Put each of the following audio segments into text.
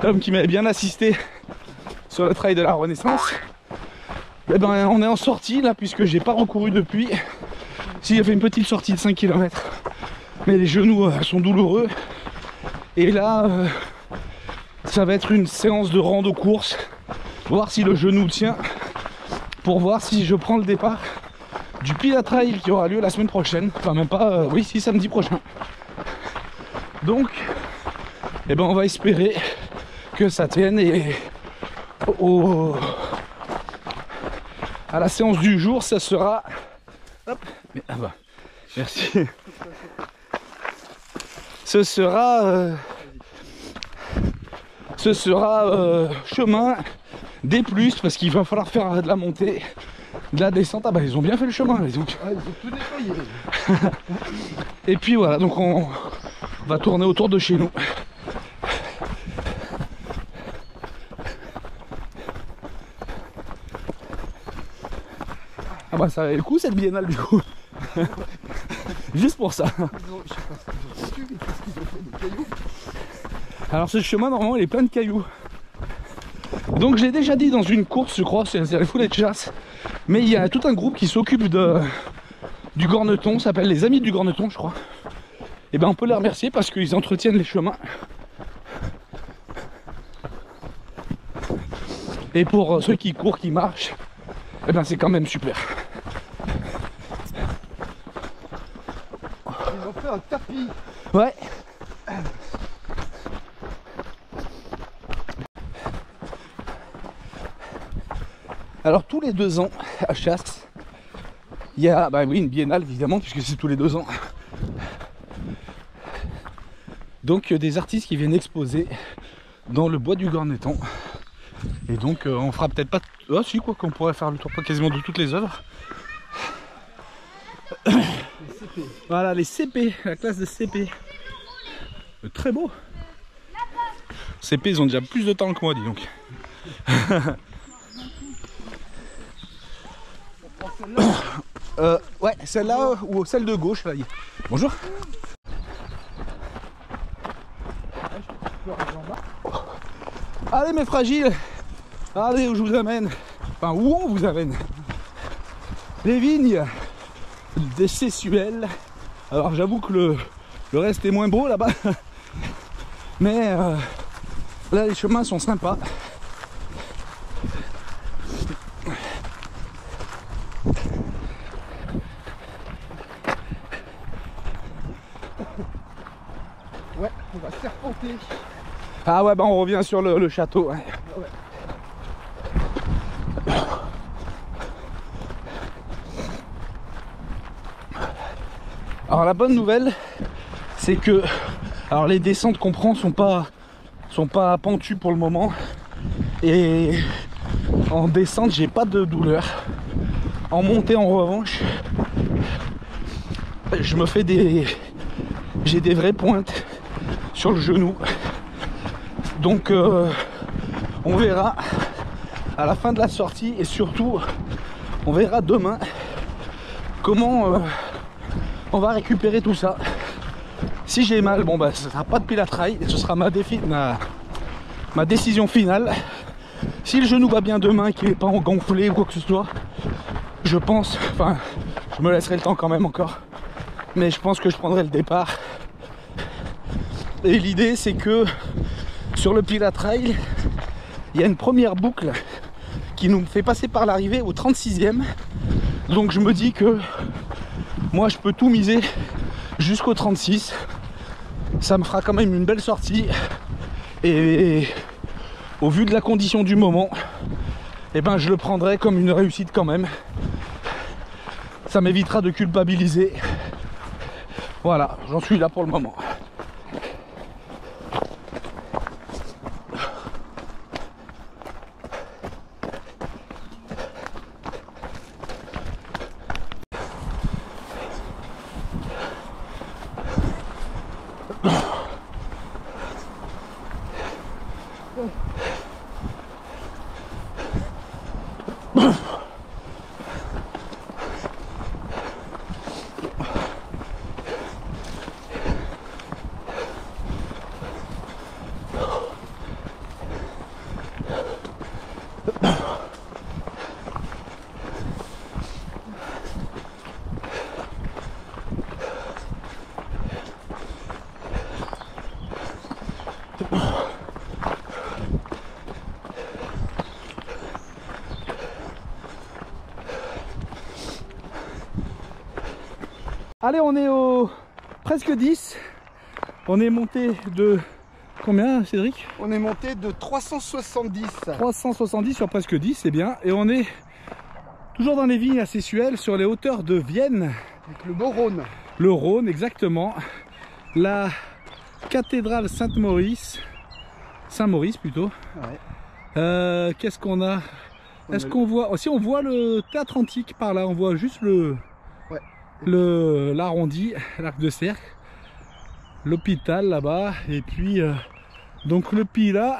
Tom qui m'avait bien assisté sur le trail de la Renaissance. Et ben on est en sortie là puisque j'ai pas recouru depuis. Si, j'ai fait une petite sortie de 5 km. Mais les genoux sont douloureux. Et là ça va être une séance de rando course. Voir si le genou tient. Pour voir si je prends le départ du Pila Trail qui aura lieu la semaine prochaine. Enfin même pas, oui si, samedi prochain. Donc eh ben on va espérer que ça tienne et à la séance du jour ça sera hop, mais, ah bah, merci. Ce sera chemin des plus parce qu'il va falloir faire de la montée, de la descente. Ah bah ils ont bien fait le chemin les donc. Ah, ils ont tout nettoyé. Et puis voilà, donc on va tourner autour de chez nous. Ah bah ça valait le coup cette biennale du coup. Juste pour ça. Je sais pas ce qu'ils ont foutu, mais qu'est-ce qu'ils ont fait des cailloux. Alors ce chemin normalement il est plein de cailloux. Donc j'ai déjà dit dans une course je crois, c'est les foulées de chasse. Mais il y a tout un groupe qui s'occupe du Gorneton, ça s'appelle les Amis du Gorneton je crois. Et ben on peut les remercier parce qu'ils entretiennent les chemins. Et pour ceux qui courent, qui marchent, et ben c'est quand même super. Ils ont fait un tapis. Ouais. Alors tous les 2 ans à Chasse, il y a bah oui, une biennale évidemment puisque c'est tous les 2 ans. Donc des artistes qui viennent exposer dans le bois du Gorneton. Et donc on fera peut-être pas... Ah si quoi qu'on pourrait faire le tour quasiment de toutes les œuvres. Les CP. Voilà les CP, la classe de CP. Très beau. CP ils ont déjà plus de temps que moi dis donc. Ouais, celle-là ou celle de gauche là. Bonjour. Allez mes fragiles. Allez où je vous amène. Enfin où on vous amène. Les vignes des Sessuel. Alors j'avoue que le reste est moins beau là-bas. Mais là les chemins sont sympas. Ouais, on va serpenter. Ah ouais bah on revient sur le château. Ouais. Ouais. Alors la bonne nouvelle c'est que alors les descentes qu'on prend sont pas pentues pour le moment. Et en descente j'ai pas de douleur. En montée en revanche je me fais j'ai des vraies pointes sur le genou. Donc on verra à la fin de la sortie et surtout on verra demain comment on va récupérer tout ça. Si j'ai mal, bon bah ce sera pas de Pila Trail et ce sera ma décision finale. Si le genou va bien demain, qu'il n'est pas gonflé ou quoi que ce soit, je pense, enfin je me laisserai le temps quand même encore, mais je pense que je prendrai le départ. Et l'idée c'est que sur le Pila Trail il y a une première boucle qui nous fait passer par l'arrivée au 36e. Donc je me dis que moi je peux tout miser jusqu'au 36. Ça me fera quand même une belle sortie. Et au vu de la condition du moment, eh ben je le prendrai comme une réussite quand même. Ça m'évitera de culpabiliser. Voilà, j'en suis là pour le moment. Allez, on est au presque 10. On est monté de combien, Cédric? On est monté de 370. 370 sur presque 10, c'est bien. Et on est toujours dans les vignes à Sessuel, sur les hauteurs de Vienne. Avec le beau Rhône. Le Rhône, exactement. La cathédrale Saint-Maurice. Saint-Maurice plutôt. Ouais. Qu'est-ce qu'on a? Est-ce qu'on voit aussi, on voit le théâtre antique par là, on voit juste l'arrondi, l'arc de cercle, l'hôpital là-bas, et puis donc le Pilat,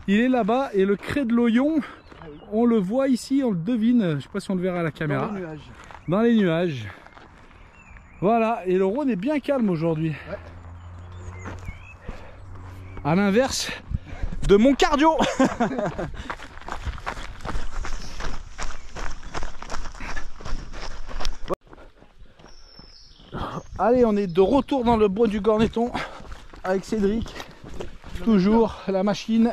il est là-bas, et le Cré de l'Oyon, on le voit ici, on le devine, je sais pas si on le verra à la caméra, Dans les nuages. dans les nuages. Voilà, et le Rhône est bien calme aujourd'hui. Ouais. À l'inverse de mon cardio. Allez, on est de retour dans le bois du Gorneton avec Cédric. Toujours la machine.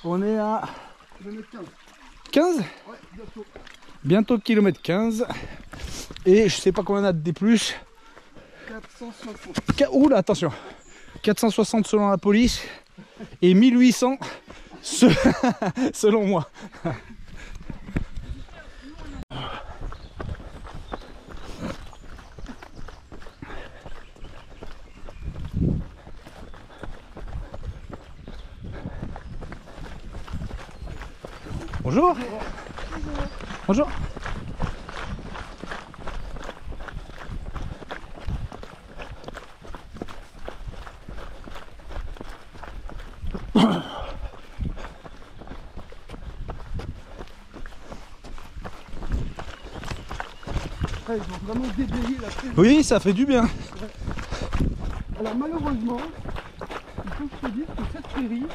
On est à Kilomètre 15. 15, Ouais, bientôt. bientôt kilomètre 15. Et je sais pas combien on a de D+. 460. Oula, attention. 460 selon la police et 1800 selon moi. Bonjour. Bonjour. Ouais, ils ont vraiment déblayé la prairie. Oui, ça fait du bien. Alors malheureusement, il faut que je te dise que cette prairie,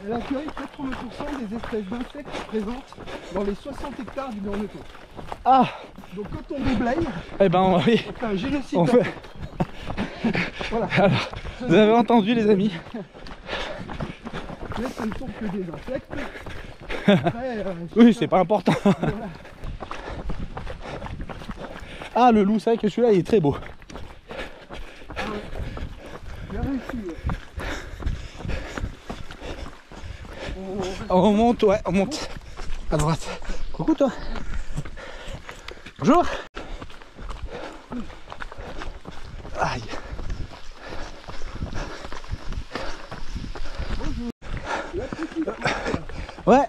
elle accueille 80% des espèces d'insectes présentes dans les 60 hectares du Gorneton. Ah, Donc quand on déblaye, eh ben oui, on fait un génocide. on fait. Voilà. Alors, vous avez entendu les amis. Là, ce ne sont que des insectes. Après, Oui, c'est pas important. voilà. Ah, le loup, c'est vrai que celui-là, il est très beau. Bien réussi. Ouais. On monte, ouais, on monte à droite. Coucou toi. Bonjour. Aïe. Ouais,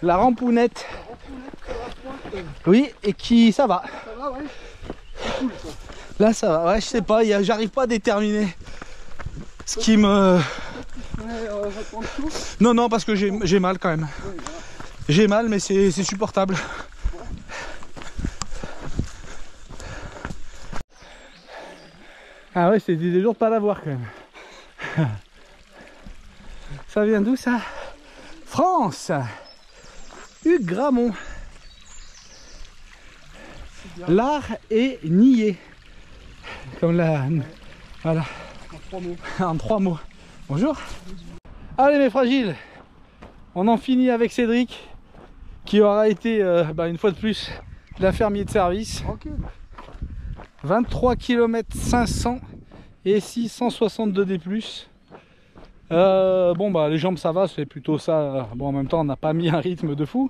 la rampounette. Oui, et qui, ça va. Ça va, ouais. C'est cool ça. Là, ça va. Ouais, je sais pas, j'arrive pas à déterminer ce qui me... Ouais, reprendre chaud. Non, non, parce que j'ai mal quand même. Ouais, voilà. J'ai mal, mais c'est supportable. Ah ouais, c'est des jours de pas l'avoir quand même. Ça vient d'où ça? France. Hugues Gramont. L'art est nié. Comme la... Voilà. En 3 mots. En 3 mots. Bonjour. Allez mes fragiles. On en finit avec Cédric, qui aura été une fois de plus l'infirmier de service. Tranquille. 23 km 500 et 662 D+. Bon bah les jambes ça va, c'est plutôt ça. Bon, en même temps on n'a pas mis un rythme de fou,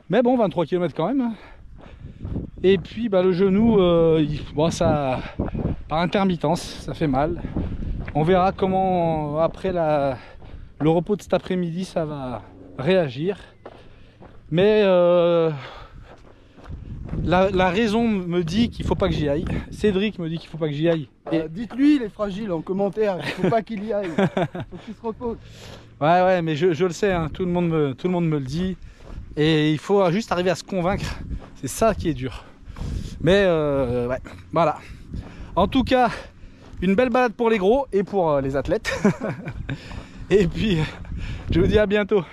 mais bon 23 km quand même. Et puis bah, le genou, bon, ça par intermittence ça fait mal. On verra comment après le repos de cet après-midi ça va réagir. Mais la raison me dit qu'il faut pas que j'y aille. Cédric me dit qu'il faut pas que j'y aille. Et... Dites-lui, il est fragile en commentaire. Il faut pas qu'il y aille. Faut qu'il se repose. Ouais, ouais, mais je le sais, hein, tout le monde me le dit. Et il faut juste arriver à se convaincre. C'est ça qui est dur. Mais ouais, voilà. En tout cas, une belle balade pour les gros et pour les athlètes. Et puis, je vous dis à bientôt.